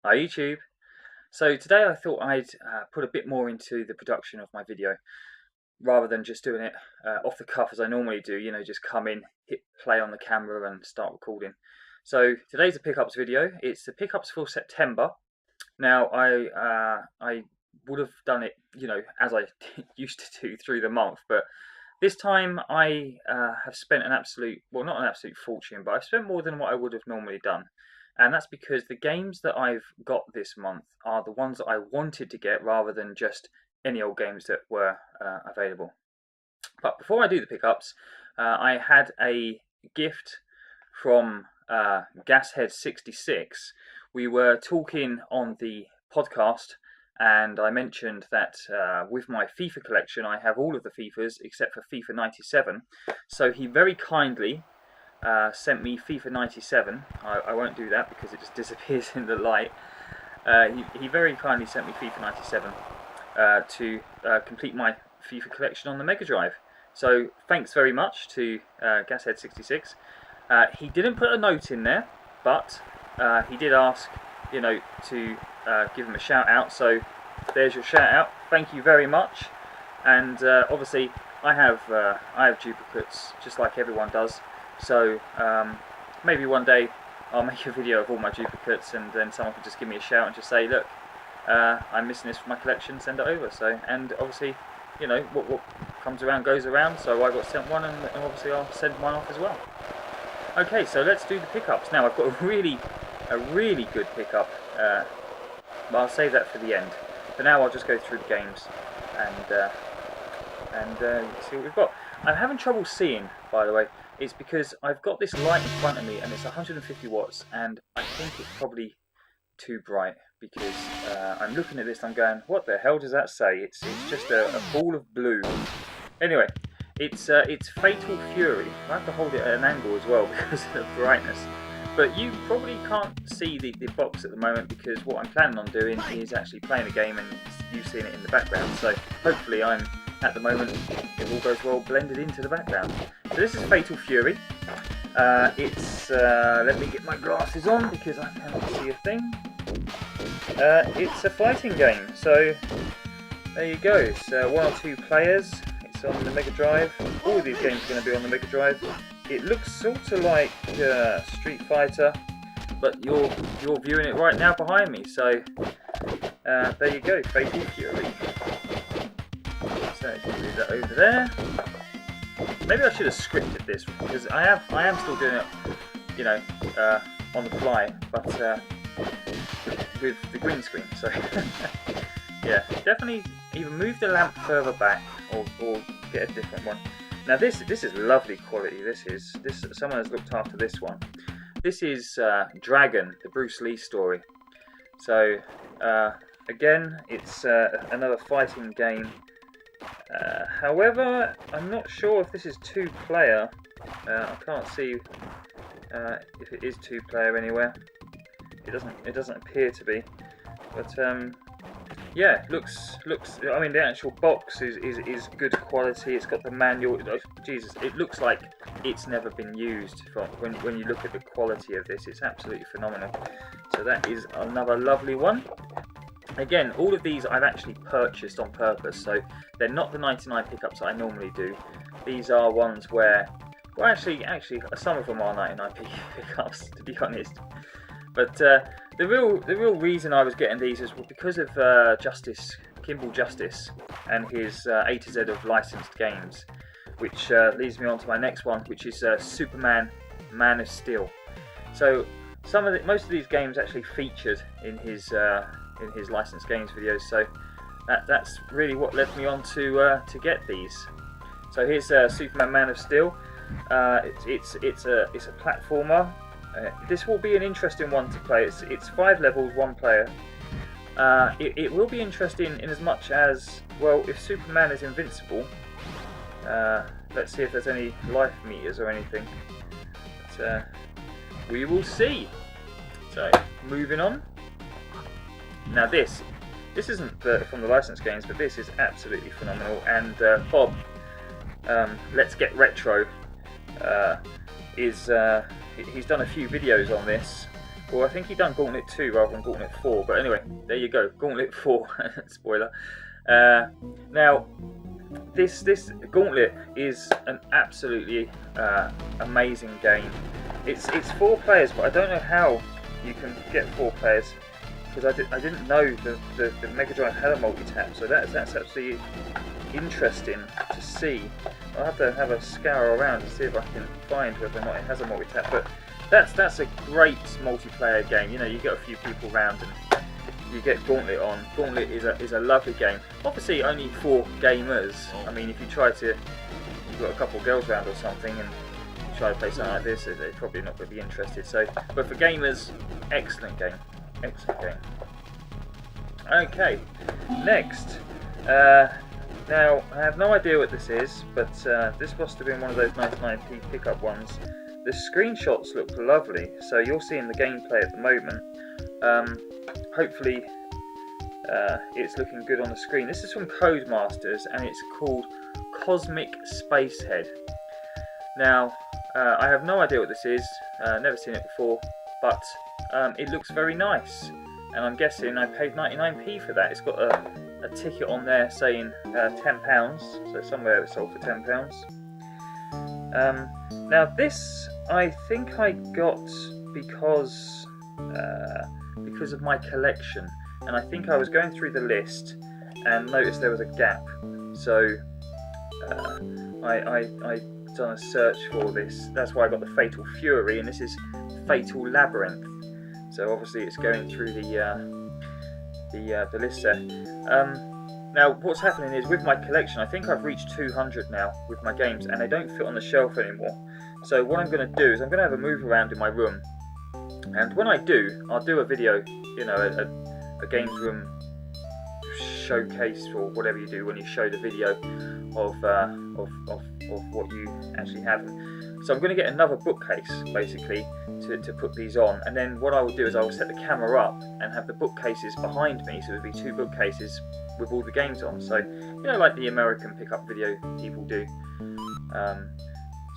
Hi YouTube. So today I thought I'd put a bit more into the production of my video rather than just doing it off the cuff as I normally do, you know, just come in, hit play on the camera and start recording. So today's a pickups video. It's the pickups for September. Now I would have done it, you know, as I used to do through the month, but this time I have spent an absolute, well, not an absolute fortune, but I've spent more than what I would have normally done. And that's because the games that I've got this month are the ones that I wanted to get rather than just any old games that were available. But before I do the pickups, I had a gift from Gashead66. We were talking on the podcast and I mentioned that with my FIFA collection I have all of the FIFAs except for FIFA 97. So he very kindly sent me FIFA 97. I won't do that because it just disappears in the light. He very kindly sent me FIFA 97 to complete my FIFA collection on the Mega Drive. So thanks very much to Gashead66. He didn't put a note in there, but he did ask, you know, to give him a shout out. So there's your shout out. Thank you very much. And obviously I have duplicates just like everyone does. So maybe one day I'll make a video of all my duplicates and then someone can just give me a shout and just say, look, I'm missing this from my collection, send it over. So, and obviously, you know, what comes around goes around, so I got sent one and obviously I'll send mine off as well. Okay, so let's do the pickups. Now I've got a really good pickup, but I'll save that for the end. For now I'll just go through the games and see what we've got. I'm having trouble seeing, by the way. It's because I've got this light in front of me and it's 150 watts and I think it's probably too bright because I'm looking at this and I'm going, what the hell does that say? It's just a ball of blue. Anyway, it's Fatal Fury. I have to hold it at an angle as well because of the brightness. But you probably can't see the box at the moment because what I'm planning on doing is actually playing a game and you seeing it in the background. So hopefully I'm, at the moment, it all goes well, blended into the background. So this is Fatal Fury. Let me get my glasses on because I can't see a thing. It's a fighting game, so there you go. It's 1 or 2 players. It's on the Mega Drive. All of these games are going to be on the Mega Drive. It looks sort of like Street Fighter, but you're viewing it right now behind me. So there you go, Fatal Fury. So let's move that over there. Maybe I should have scripted this because I am still doing it, you know, on the fly, but with the green screen. So yeah, definitely either move the lamp further back or get a different one. Now this is lovely quality. This someone has looked after this one. This is Dragon, the Bruce Lee story. So again, it's another fighting game. However, I'm not sure if this is 2-player. I can't see if it is 2-player anywhere. It doesn't appear to be. But yeah, looks. I mean, the actual box is good quality. It's got the manual. Oh, Jesus, it looks like it's never been used. When you look at the quality of this, it's absolutely phenomenal. So that is another lovely one. Again, all of these I've actually purchased on purpose, so they're not the 99 pickups that I normally do. These are ones where, well, actually, some of them are 99 pickups, to be honest. But the real reason I was getting these is because of Kimball Justice, and his A to Z of licensed games, which leads me on to my next one, which is Superman, Man of Steel. So most of these games actually featured in his licensed games videos, so that's really what led me on to get these. So here's Superman, Man of Steel. It's a platformer. This will be an interesting one to play. It's 5 levels, 1 player. It will be interesting in as much as, well, if Superman is invincible, let's see if there's any life meters or anything. But, we will see. So moving on. Now this isn't from the licensed games, but this is absolutely phenomenal. And Bob, Let's Get Retro, he's done a few videos on this, Well, I think he done Gauntlet 2 rather than Gauntlet 4, but anyway, there you go, Gauntlet 4, spoiler. Now, this Gauntlet is an absolutely amazing game. It's 4 players, but I don't know how you can get 4 players, because I didn't know the Mega Drive had a multi-tap, so that's absolutely interesting to see. I'll have to have a scour around to see if I can find whether or not it has a multi-tap, but that's a great multiplayer game. You know, you get a few people around and you get Gauntlet on. Gauntlet is a lovely game. Obviously only for gamers. I mean, if you try to, you've got a couple of girls around or something and you try to play something like this, they're probably not going to be interested. So, but for gamers, excellent game. Excellent game. Okay, next. Now, I have no idea what this is, but this must have been one of those 99p pickup ones. The screenshots look lovely, so you're seeing the gameplay at the moment. Hopefully it's looking good on the screen. This is from Codemasters and it's called Cosmic Spacehead. Now, I have no idea what this is, never seen it before, but it looks very nice. And I'm guessing I paid 99p for that. It's got a ticket on there saying £10, so somewhere it sold for £10. Now this I think I got because of my collection, and I think I was going through the list and noticed there was a gap, so I done a search for this. That's why I got the Fatal Fury, and this is Fatal Labyrinth. So obviously it's going through the list there. Now what's happening is with my collection, I think I've reached 200 now with my games, and they don't fit on the shelf anymore. So what I'm going to do is I'm going to have a move around in my room, and when I do, I'll do a video, you know, a games room showcase or whatever you do when you show the video of what you actually have. So I'm going to get another bookcase basically to put these on, and then what I will do is I will set the camera up and have the bookcases behind me, so there'll be 2 bookcases with all the games on. So, you know, like the American pickup video people do.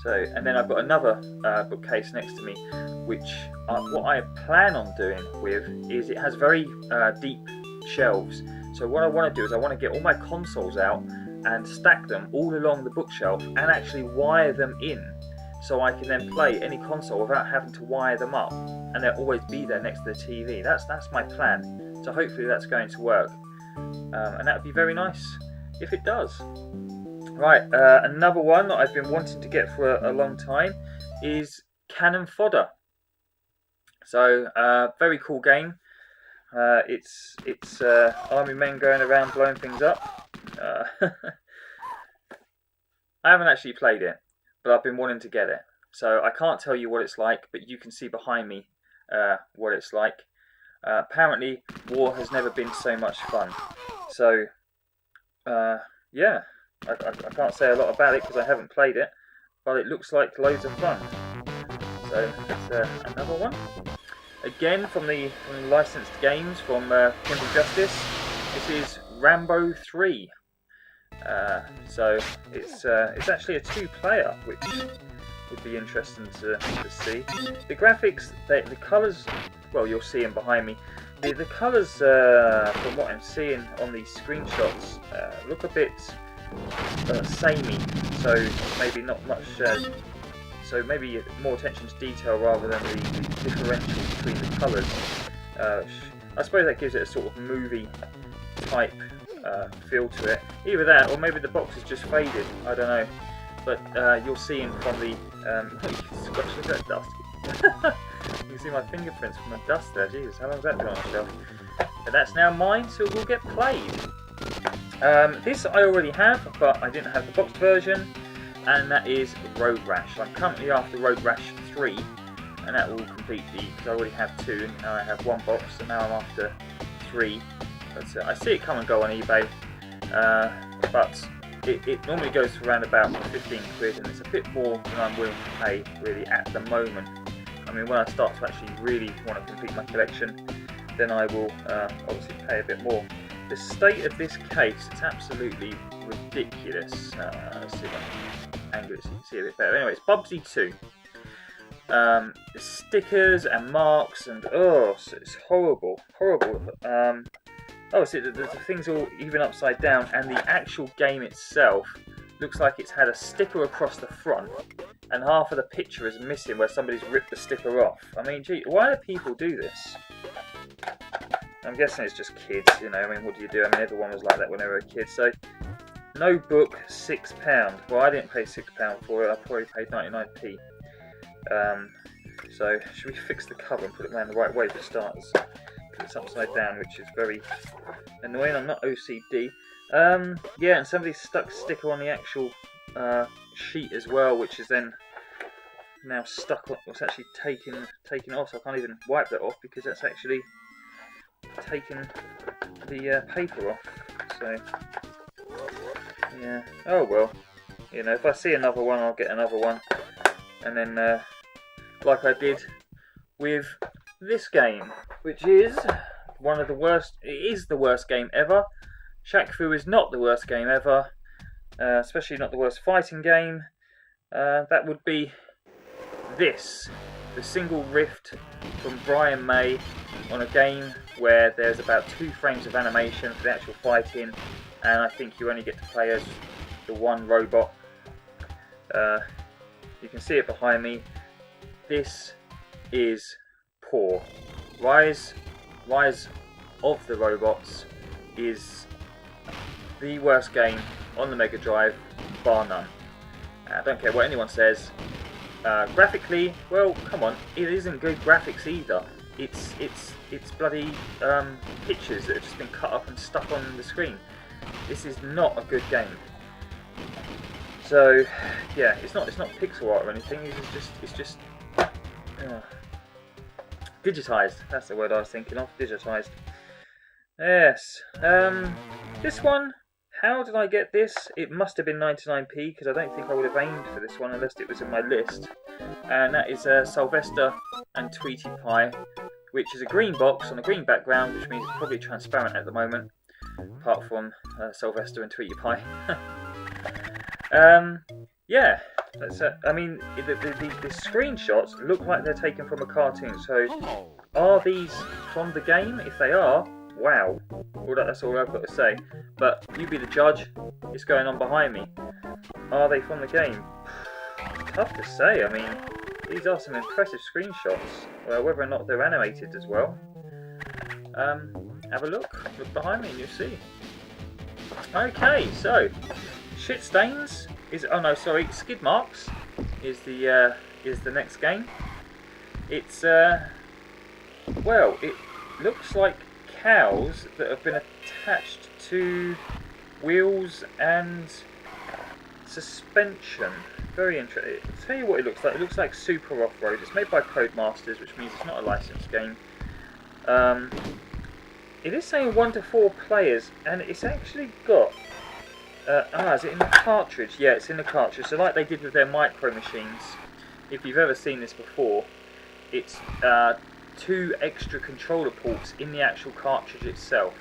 And then I've got another bookcase next to me, which what I plan on doing with is it has very deep shelves. So what I want to do is I want to get all my consoles out and stack them all along the bookshelf and actually wire them in, so I can then play any console without having to wire them up, and they'll always be there next to the TV. That's my plan. So hopefully that's going to work, and that would be very nice if it does. Right, another one that I've been wanting to get for a long time is Cannon Fodder. So very cool game. It's army men going around blowing things up. I haven't actually played it, but I've been wanting to get it. So I can't tell you what it's like, but you can see behind me what it's like. Apparently, war has never been so much fun. So, yeah, I can't say a lot about it because I haven't played it, but it looks like loads of fun. So that's another one. Again, from the licensed games from Temple Justice, this is Rambo III. So it's actually a 2-player, which would be interesting to see. The graphics, the colours, well, you'll see them behind me. The colours, from what I'm seeing on these screenshots, look a bit samey. So maybe not much. So maybe more attention to detail rather than the differential between the colours. I suppose that gives it a sort of movie type feel to it. Either that, or maybe the box is just faded. I don't know. But you'll see in from the look at that dust. You can see my fingerprints from the dust there. Jesus, how long's that been on the shelf? But that's now mine, so it will get played. This I already have, but I didn't have the boxed version, and that is Road Rash. I'm currently after Road Rash 3, and that will complete because I already have 2, and now I have 1 box, so now I'm after 3. But I see it come and go on eBay, but it normally goes for around about 15 quid, and it's a bit more than I'm willing to pay really at the moment. I mean, when I start to actually really want to complete my collection, then I will obviously pay a bit more. The state of this case, it's absolutely ridiculous. Let's see if I can angle it so you can see a bit better. Anyway, it's Bubsy 2. stickers and marks, and oh, it's horrible, horrible. Oh, see, the thing's all even upside down, and the actual game itself looks like it's had a sticker across the front, and half of the picture is missing where somebody's ripped the sticker off. I mean, gee, why do people do this? I'm guessing it's just kids, you know. I mean, what do you do? I mean, everyone was like that when they were a kid. So, no book, £6. Well, I didn't pay £6 for it. I probably paid 99p. So, should we fix the cover and put it around the right way for starters? It's upside down, which is very annoying. I'm not OCD. Yeah, and somebody stuck a sticker on the actual sheet as well, which is then now stuck on. It's actually taken off, so I can't even wipe that off because that's actually taken the paper off. So yeah, oh well. You know, if I see another one, I'll get another one, and then like I did with this game, which is one of the worst. It is the worst game ever. Shaq Fu is not the worst game ever, especially not the worst fighting game. That would be this, the single rift from Brian May on a game where there's about 2 frames of animation for the actual fighting, and I think you only get to play as the one robot. You can see it behind me. This is poor. Rise of the Robots is the worst game on the Mega Drive, bar none. I don't care what anyone says. Graphically, well, come on, it isn't good graphics either. It's bloody pictures that have just been cut up and stuck on the screen. This is not a good game. So yeah, it's not pixel art or anything. It's just digitized. That's the word I was thinking of. Digitized. Yes. This one. How did I get this? It must have been 99p because I don't think I would have aimed for this one unless it was in my list. And that is Sylvester and Tweety Pie, which is a green box on a green background, which means it's probably transparent at the moment, apart from Sylvester and Tweety Pie. Yeah, that's, I mean, the screenshots look like they're taken from a cartoon. So, are these from the game? If they are, wow. Well, that's all I've got to say. But you be the judge. It's going on behind me. Are they from the game? Tough to say. I mean, these are some impressive screenshots. Well, whether or not they're animated as well. Have a look. Look behind me and you'll see. Okay, so Shit Stains is. Oh no, sorry. Skidmarks is the next game. It's well, it looks like cows that have been attached to wheels and suspension. Very interesting. I'll tell you what it looks like. It looks like Super Off-Road. It's made by Codemasters, which means it's not a licensed game. It is saying 1 to 4 players, and it's actually got... is it in the cartridge? Yeah, it's in the cartridge. So like they did with their micro machines, if you've ever seen this before, it's 2 extra controller ports in the actual cartridge itself.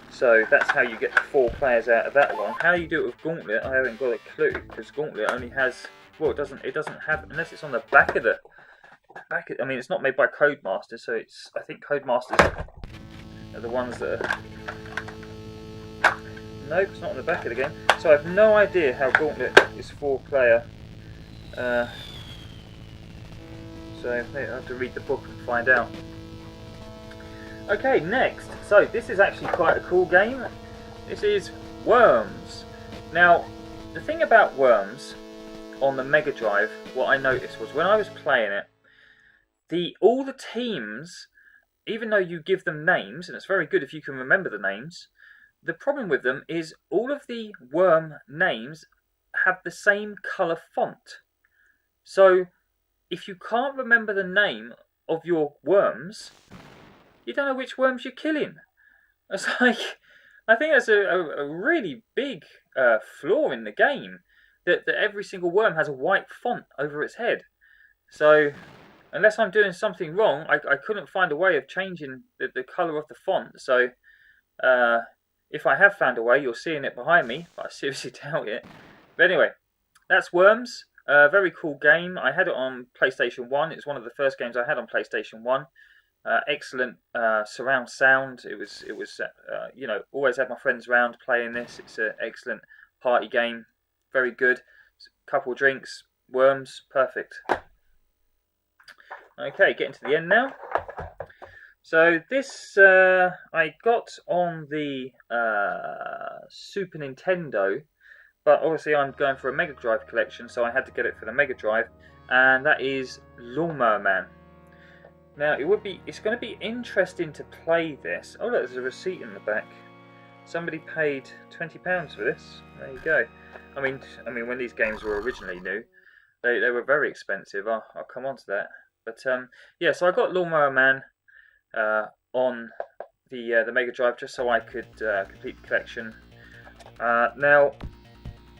So that's how you get the 4 players out of that one. How you do it with Gauntlet, I haven't got a clue, because Gauntlet only has, well, it doesn't have, unless it's on the back of the, I mean, it's not made by Codemasters, so it's, I think Codemasters are the ones that are, nope, it's not on the back of the game. So I have no idea how Gauntlet is 4-player. So I have to read the book and find out. Okay, next. So this is actually quite a cool game. This is Worms. Now, the thing about Worms on the Mega Drive, what I noticed was when I was playing it, all the teams, even though you give them names, and it's very good if you can remember the names, the problem with them is all of the worm names have the same colour font. So if you can't remember the name of your worms, you don't know which worms you're killing. It's like, I think that's a really big flaw in the game, that every single worm has a white font over its head. So unless I'm doing something wrong, I couldn't find a way of changing the colour of the font. So if I have found a way, you're seeing it behind me, but I seriously doubt it. But anyway, that's Worms. Very cool game. I had it on PlayStation 1. It was one of the first games I had on PlayStation 1. Excellent surround sound. It was you know, always had my friends around playing this. It's an excellent party game. Very good. Couple of drinks, worms, perfect. Okay, getting to the end now. So this I got on the Super Nintendo, but obviously I'm going for a Mega Drive collection, so I had to get it for the Mega Drive, and that is Lawnmower Man. Now it's going to be interesting to play this. Oh look, there's a receipt in the back. Somebody paid £20 for this. There you go. I mean, when these games were originally new, they were very expensive. I'll come on to that. But yeah, so I got Lawnmower Man on the Mega Drive just so I could complete the collection. Now,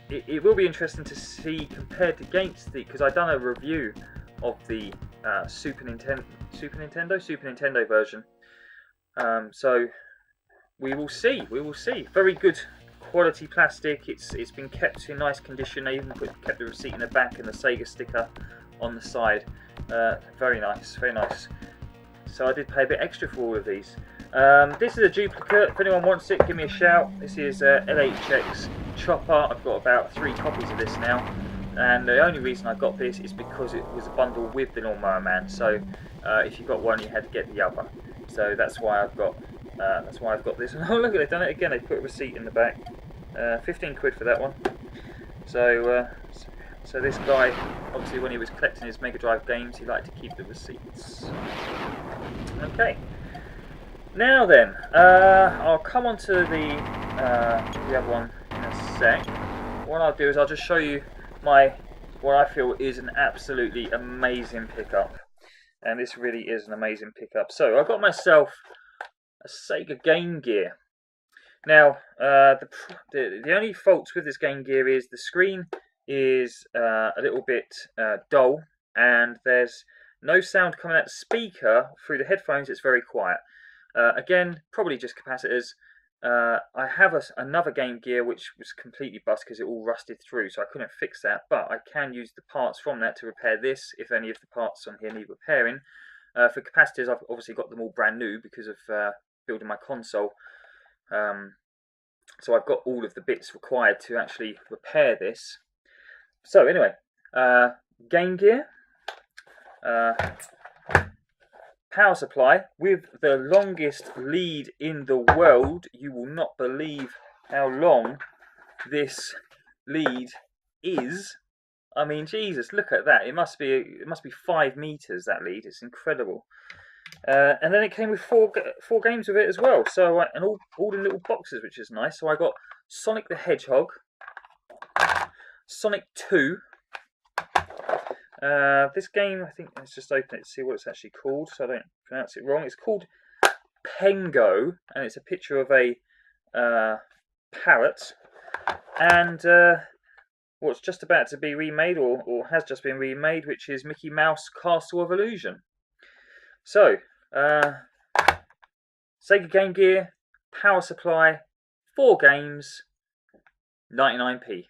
it will be interesting to see compared against because I've done a review of the Super Nintendo version. So we will see. Very good quality plastic. It's been kept in nice condition. I even kept the receipt in the back and the Sega sticker on the side. Very nice, very nice. So I did pay a bit extra for all of these. This is a duplicate. If anyone wants it, give me a shout. This is LHX Chopper. I've got about 3 copies of this now, and the only reason I got this is because it was a bundle with the Lawnmower Man. So if you got one, you had to get the other. So that's why I've got this. And oh look, they've done it again. They put a receipt in the back. 15 quid for that one. So so this guy, obviously, when he was collecting his Mega Drive games, he liked to keep the receipts. Okay. Now then, I'll come on to the other one in a sec. What I'll do is I'll just show you what I feel is an absolutely amazing pickup. And this really is an amazing pickup. So I got myself a Sega Game Gear. Now, the only faults with this Game Gear is the screen is a little bit dull, and there's no sound coming out the speaker through the headphones. It's very quiet. Again, probably just capacitors. I have another Game Gear which was completely bust because it all rusted through, so I couldn't fix that, but I can use the parts from that to repair this if any of the parts on here need repairing. For capacitors, I've obviously got them all brand new because of building my console. So I've got all of the bits required to actually repair this. So anyway, Game Gear, power supply with the longest lead in the world. You will not believe how long this lead is. I mean, Jesus, look at that. It must be 5 meters, that lead. It's incredible. And then it came with four games with it as well. So and all in little boxes, which is nice. So I got Sonic the Hedgehog, Sonic 2. This game, I think, let's just open it to see what it's actually called, so I don't pronounce it wrong. It's called Pengo, and it's a picture of a parrot. And what's just about to be remade, or has just been remade, which is Mickey Mouse Castle of Illusion. So, Sega Game Gear, power supply, 4 games, 99p.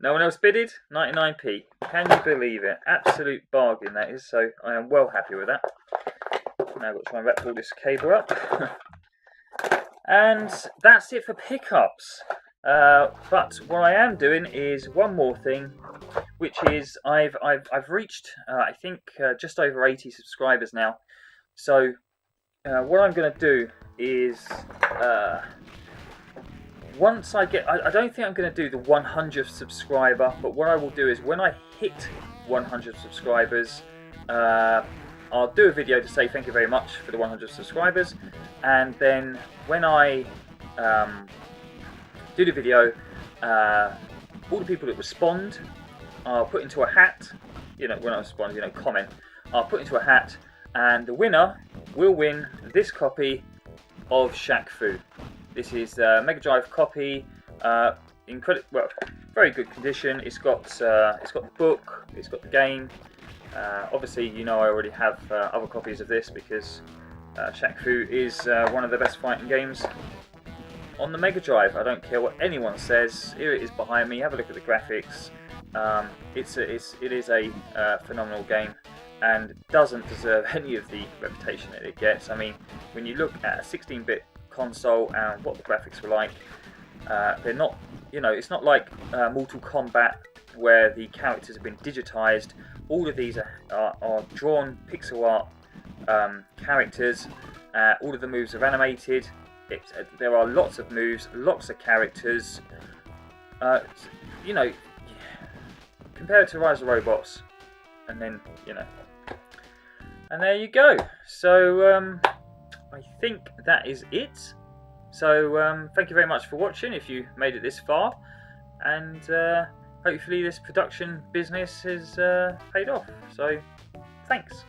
No one else bidded? 99p. Can you believe it? Absolute bargain that is, so I am well happy with that. Now I've got to try and wrap all this cable up. And that's it for pickups. But what I am doing is one more thing, which is I've reached I think just over 80 subscribers now. So what I'm going to do is once I get, I don't think I'm going to do the 100th subscriber, but what I will do is when I hit 100 subscribers, I'll do a video to say thank you very much for the 100 subscribers, and then when I do the video, all the people that respond, I'll put into a hat. You know, when I respond, comment. I'll put into a hat, and the winner will win this copy of Shaq Fu. This is a Mega Drive copy, very good condition. It's got the book, it's got the game. Obviously, I already have other copies of this because Shaq Fu is one of the best fighting games on the Mega Drive. I don't care what anyone says. Here it is behind me. Have a look at the graphics. It is a phenomenal game, and doesn't deserve any of the reputation that it gets. I mean, when you look at a 16-bit console and what the graphics were like, they're not, it's not like Mortal Kombat where the characters have been digitized. All of these are drawn pixel art characters. All of the moves are animated. There are lots of moves, lots of characters. Compare it to Rise of Robots, and then, and there you go. So I think that is it. So thank you very much for watching if you made it this far, and hopefully this production business has paid off. So thanks.